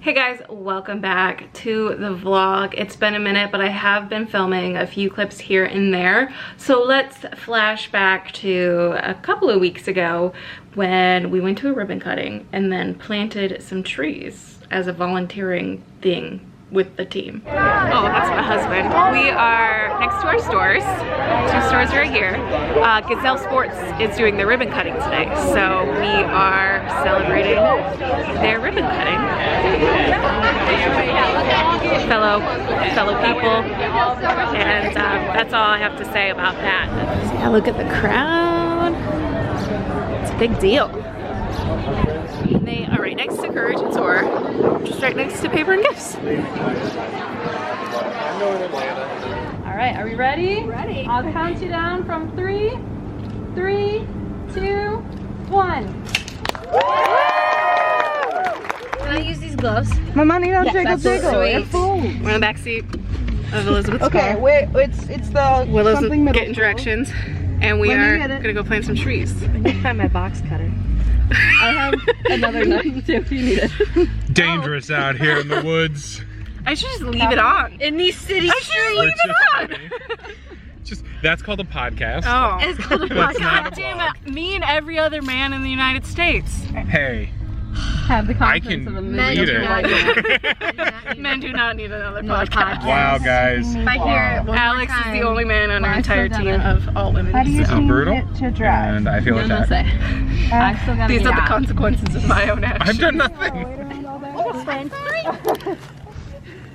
Hey guys, welcome back to the vlog. It's been a minute, but I have been filming a few clips here and there. So let's flash back to a couple of weeks ago when we went to a ribbon cutting and then planted some trees as a volunteering thing with the team. Oh, that's my husband. We are next to our stores. Two stores right here. Gazelle Sports is doing their ribbon cutting today, so we are celebrating their ribbon cutting. Fellow people, and that's all I have to say about that. Yeah, look at the crowd. It's a big deal. They are right next to Courage and Soar, just right next to Paper and Gifts. All right, are we ready? Ready. I'll count you down from 3, 2, 1. Can I use these gloves? My money don't jiggle jiggle. Sweet. We're in the back seat of Elizabeth's car. Okay, wait, it's the Willow's something middle getting school. directions, and we are gonna go plant some trees. I need to find my box cutter. I have another knife too if you need it. Dangerous out here in the woods. I should just leave it on. In these city I should leave it on. That's called a podcast. Oh. It's called a That's not God a damn vlog. it. Me and every other man in the United States. Hey, Have the I confidence can of a read million. it. Men do not need another podcast. Wow, guys. If I hear it one Alex more is time, the only man on our I entire still team got it. of all women. How do you This is change brutal, it to drive? and I feel I'm gonna attacked. say, I still gotta These get are the out. consequences of my own actions. I've done nothing.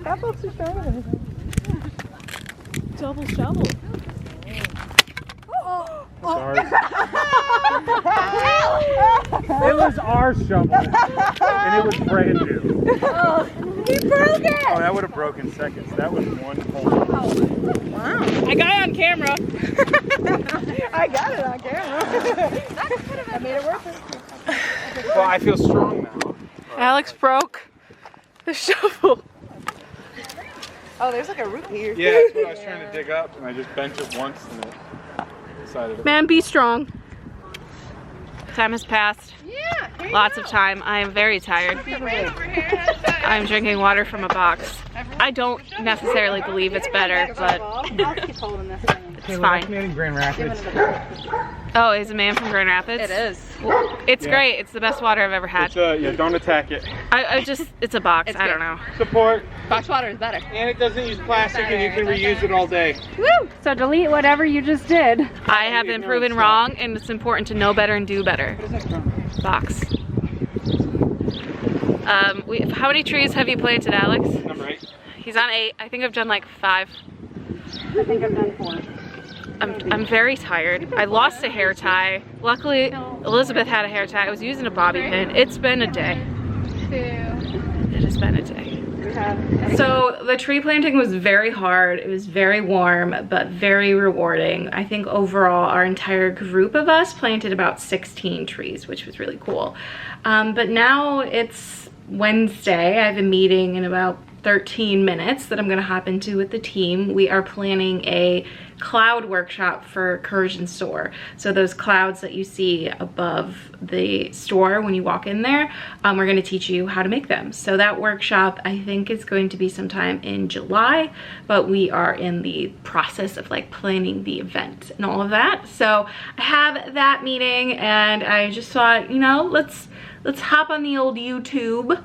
Apples are showing. Double shovel. Sorry. It was our shovel, and it was brand new. He broke it! Oh, that would have broken seconds. That was one hole. I got it on camera. I got it on camera. I made it worth it. Well, I feel strong now. Alex broke the shovel. Oh, there's like a root here. Yeah, that's what I was trying to dig up, and I just bent it once, and it decided to... Man, be strong. Time has passed. Yeah. Lots of time. I am very tired. I'm drinking water from a box. I don't necessarily believe it's better, but it's fine. in Grand Rapids. Oh, is a man from Grand Rapids? It is. It's Yeah. great. It's the best water I've ever had. Yeah, don't attack it. I just, it's a box. It's I don't good. know. Support, Box water is better. and it doesn't use plastic, and you can reuse it all day. Woo! So delete whatever you just did. I have been proven wrong, and it's important to know better and do better. Box. How many trees have you planted, Alex? Number 8. He's on 8. I think I've done like 5. I think I've done 4. I'm very tired. I lost a hair tie. Luckily, Elizabeth had a hair tie. I was using a bobby pin. It's been a day. It has been a day. So the tree planting was very hard. It was very warm, but very rewarding. I think overall our entire group of us planted about 16 trees, which was really cool. But now it's Wednesday. I have a meeting in about 13 minutes that I'm gonna hop into with the team. We are planning a cloud workshop for Courage and Soar. So those clouds that you see above the store when you walk in there, we're gonna teach you how to make them. So that workshop I think is going to be sometime in July, but we are in the process of like planning the event and all of that. So I have that meeting, and I just thought, you know, let's hop on the old YouTube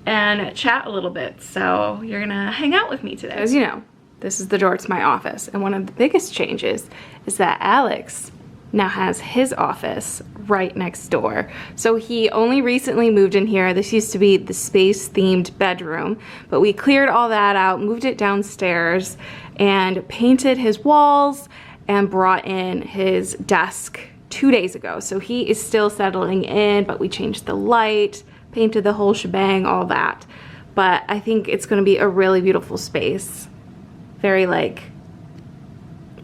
and chat a little bit. So you're gonna hang out with me today. As you know, this is the door to my office, and one of the biggest changes is that Alex now has his office right next door. So he only recently moved in here. This used to be the space-themed bedroom, but we cleared all that out, moved it downstairs, and painted his walls and brought in his desk 2 days ago. So he is still settling in, but we changed the light, painted the whole shebang, all that. But I think it's gonna be a really beautiful space. Very like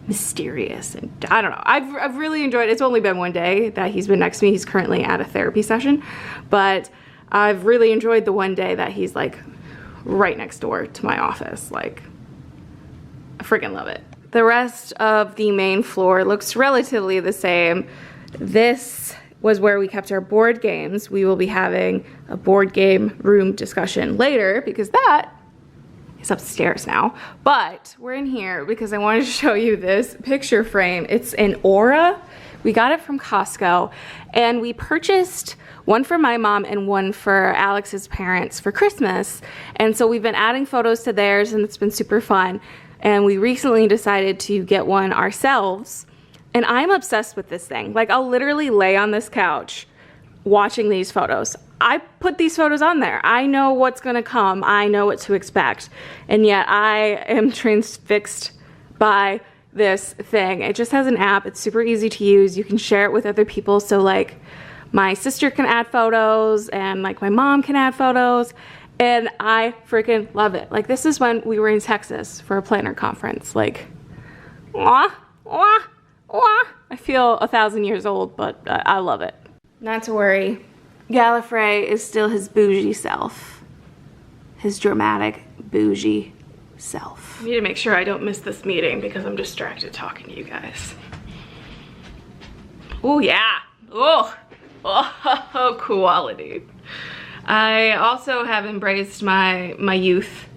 mysterious, and I don't know. I've really enjoyed it. It's only been one day that he's been next to me. He's currently at a therapy session, but I've really enjoyed the one day that he's like right next door to my office. Like, I freaking love it. The rest of the main floor looks relatively the same. This was where we kept our board games. We will be having a board game room discussion later because that is upstairs now. But we're in here because I wanted to show you this picture frame. It's an Aura. We got it from Costco, and we purchased one for my mom and one for Alex's parents for Christmas. And so we've been adding photos to theirs, and it's been super fun. And we recently decided to get one ourselves. And I'm obsessed with this thing. Like, I'll literally lay on this couch watching these photos. I put these photos on there. I know what's gonna come. I know what to expect. And yet I am transfixed by this thing. It just has an app. It's super easy to use. You can share it with other people. So like my sister can add photos and like my mom can add photos. And I freaking love it. Like, this is when we were in Texas for a planner conference. Like, wah, wah, wah. I feel 1,000 years old, but I love it. Not to worry. Gallifrey is still his bougie self. His dramatic bougie self. I need to make sure I don't miss this meeting because I'm distracted talking to you guys. Oh yeah. Oh, quality. I also have embraced my youth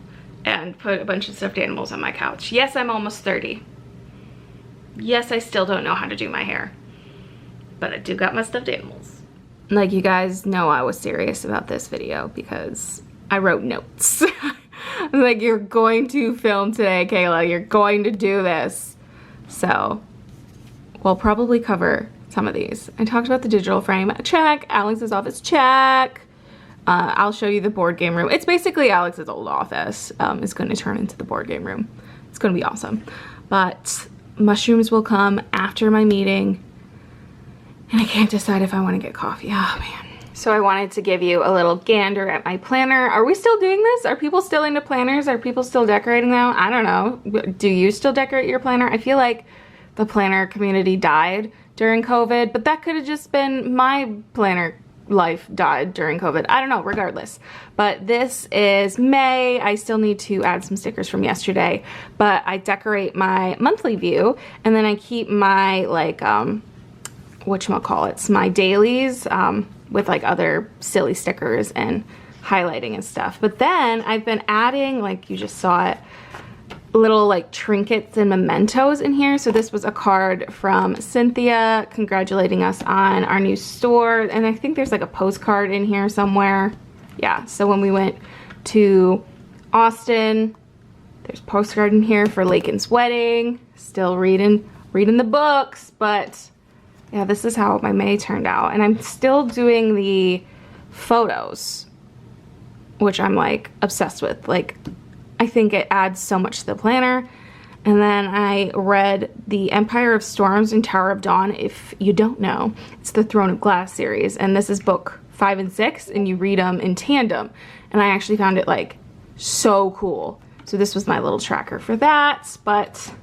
and put a bunch of stuffed animals on my couch. Yes, I'm almost 30. Yes, I still don't know how to do my hair, but I do got my stuffed animals. Like, you guys know I was serious about this video because I wrote notes. I was like, you're going to film today, Kayla. You're going to do this. So we'll probably cover some of these. I talked about the digital frame. Check. Alex's office. Check. I'll show you the board game room. It's basically Alex's old office. Is going to turn into the board game room. It's going to be awesome. But mushrooms will come after my meeting. And I can't decide if I want to get coffee. Oh, man. So I wanted to give you a little gander at my planner. Are we still doing this? Are people still into planners? Are people still decorating them? I don't know. Do you still decorate your planner? I feel like the planner community died during COVID, but that could have just been my planner life died during COVID. I don't know, regardless. But this is May. I still need to add some stickers from yesterday, but I decorate my monthly view, and then I keep my, like, whatchamacallits, my dailies, with like other silly stickers and highlighting and stuff. But then I've been adding, like you just saw it, little like trinkets and mementos in here. So this was a card from Cynthia congratulating us on our new store. And I think there's like a postcard in here somewhere. Yeah, so when we went to Austin, there's a postcard in here for Lakin's wedding. Still reading the books, but yeah, this is how my May turned out. And I'm still doing the photos, which I'm like obsessed with. Like, I think it adds so much to the planner. And then I read the Empire of Storms and Tower of Dawn. If you don't know, it's the Throne of Glass series. And this is book 5 and 6, and you read them in tandem. And I actually found it like so cool. So this was my little tracker for that. But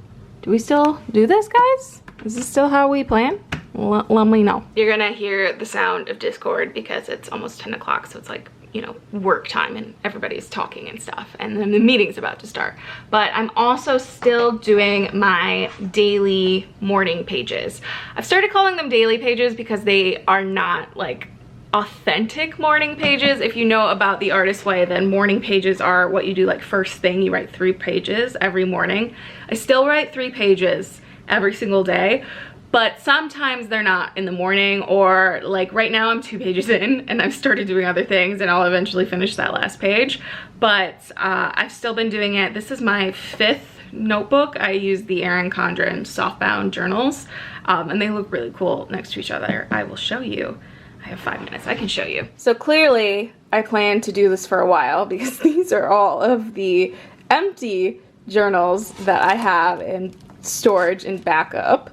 do we still do this, guys? Is this still how we plan? Let me know. You're gonna hear the sound of Discord because it's almost 10 o'clock, so it's like, you know, work time and everybody's talking and stuff, and then the meeting's about to start. But I'm also still doing my daily morning pages. I've started calling them daily pages because they are not like authentic morning pages. If you know about the Artist Way, then morning pages are what you do like first thing. You write 3 pages every morning. I still write 3 pages every single day, but sometimes they're not in the morning, or like right now I'm 2 pages in and I've started doing other things and I'll eventually finish that last page. But I've still been doing it. This is my 5th notebook. I use the Erin Condren softbound journals, and they look really cool next to each other. I will show you. I have 5 minutes, I can show you. So clearly I plan to do this for a while because these are all of the empty journals that I have in storage and backup.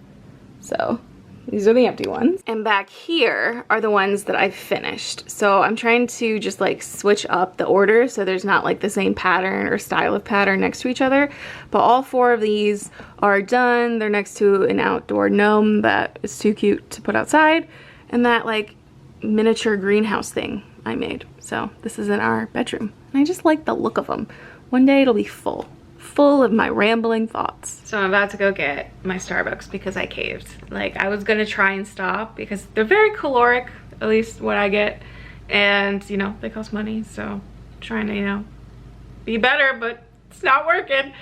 So these are the empty ones. And back here are the ones that I've finished. So I'm trying to just like switch up the order so there's not like the same pattern or style of pattern next to each other. But all 4 of these are done. They're next to an outdoor gnome that is too cute to put outside, and that like miniature greenhouse thing I made. So this is in our bedroom. And I just like the look of them. One day it'll be full full of my rambling thoughts. So I'm about to go get my Starbucks because I caved. Like, I was gonna try and stop because they're very caloric, at least what I get. And, you know, they cost money, so trying to, you know, be better, but it's not working.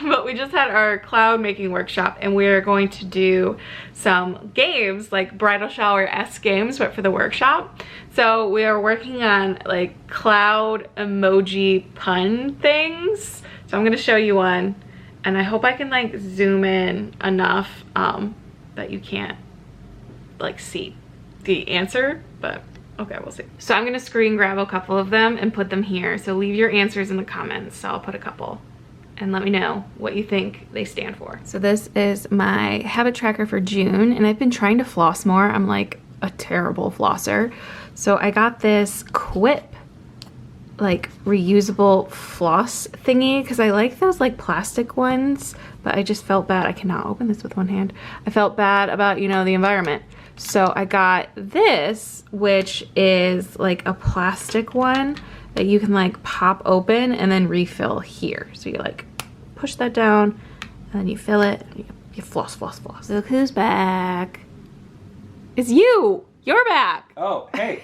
But we just had our cloud making workshop and we're going to do some games, like bridal shower-esque games, but for the workshop. So we are working on like cloud emoji pun things. So I'm gonna show you one and I hope I can like zoom in enough that you can't like see the answer, but okay, we'll see. So I'm gonna screen grab a couple of them and put them here. So leave your answers in the comments. So I'll put a couple and let me know what you think they stand for. So this is my habit tracker for June and I've been trying to floss more. I'm like a terrible flosser. So I got this Quip like reusable floss thingy because I like those like plastic ones, but I just felt bad. I cannot open this with one hand. I felt bad about, you know, the environment. So I got this, which is like a plastic one that you can like pop open and then refill here. So you like push that down and then you fill it and you floss, floss, floss. Look who's back. It's you. You're back. Oh, hey.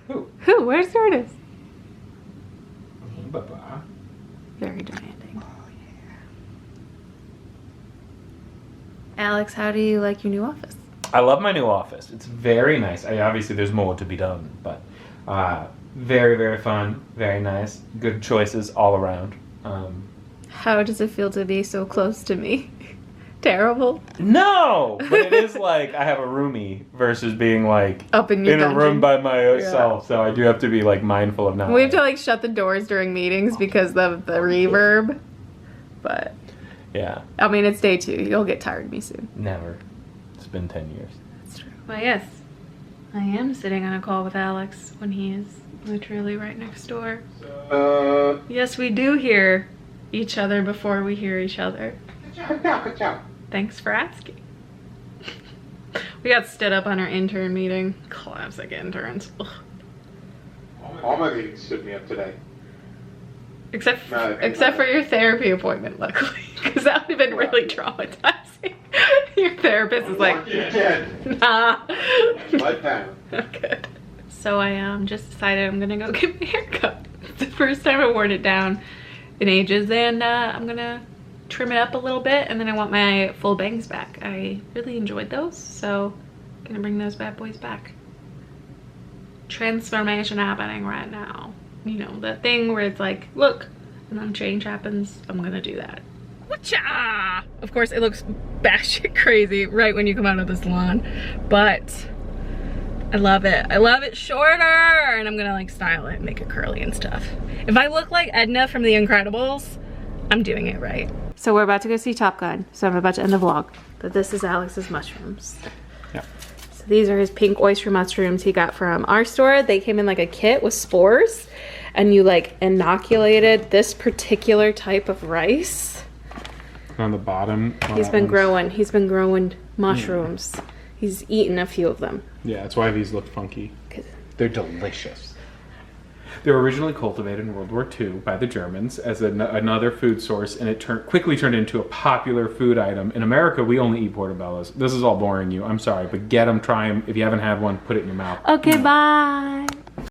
Who? Who? Where's Curtis? Baba. Very demanding. Alex, how do you like your new office? I love my new office. It's very nice. Obviously, there's more to be done, but very, very fun, very nice. Good choices all around. How does it feel to be so close to me? Terrible? No! But it is like I have a roomie versus being like Up in your a dungeon. room by myself. So I do have to be like mindful of not. We have to like shut the doors during meetings because of the reverb. But Yeah. I mean, it's day 2. You'll get tired of me soon. Never. It's been 10 years. That's true. But yes, I am sitting on a call with Alex when he is literally right next door. Yes, we do hear each other before we hear each other. Thanks for asking. We got stood up on our intern meeting. Classic interns. Ugh. All my meetings stood me up today. Except for your therapy appointment, luckily, because that would have been really traumatizing. Your therapist is like, nah. Good. So I just decided I'm gonna go get my hair cut. It's the first time I've worn it down in ages, and I'm gonna trim it up a little bit, and then I want my full bangs back. I really enjoyed those, so I'm gonna bring those bad boys back. Transformation happening right now. You know, the thing where it's like, look, and then change happens. I'm gonna do that. Whatcha! Of course, it looks batshit crazy right when you come out of the salon, but I love it. I love it shorter, and I'm gonna like style it and make it curly and stuff. If I look like Edna from The Incredibles, I'm doing it right. So we're about to go see Top Gun, so I'm about to end the vlog. But this is Alex's mushrooms. Yeah. So these are his pink oyster mushrooms he got from our store. They came in like a kit with spores, and you like inoculated this particular type of rice. On the bottom. He's been growing mushrooms. He's eaten a few of them. Yeah, that's why these look funky. They're delicious. They were originally cultivated in World War II by the Germans as another food source, and it quickly turned into a popular food item. In America, we only eat portobellos. This is all boring you. I'm sorry, but get them, try them. If you haven't had one, put it in your mouth. Okay, bye.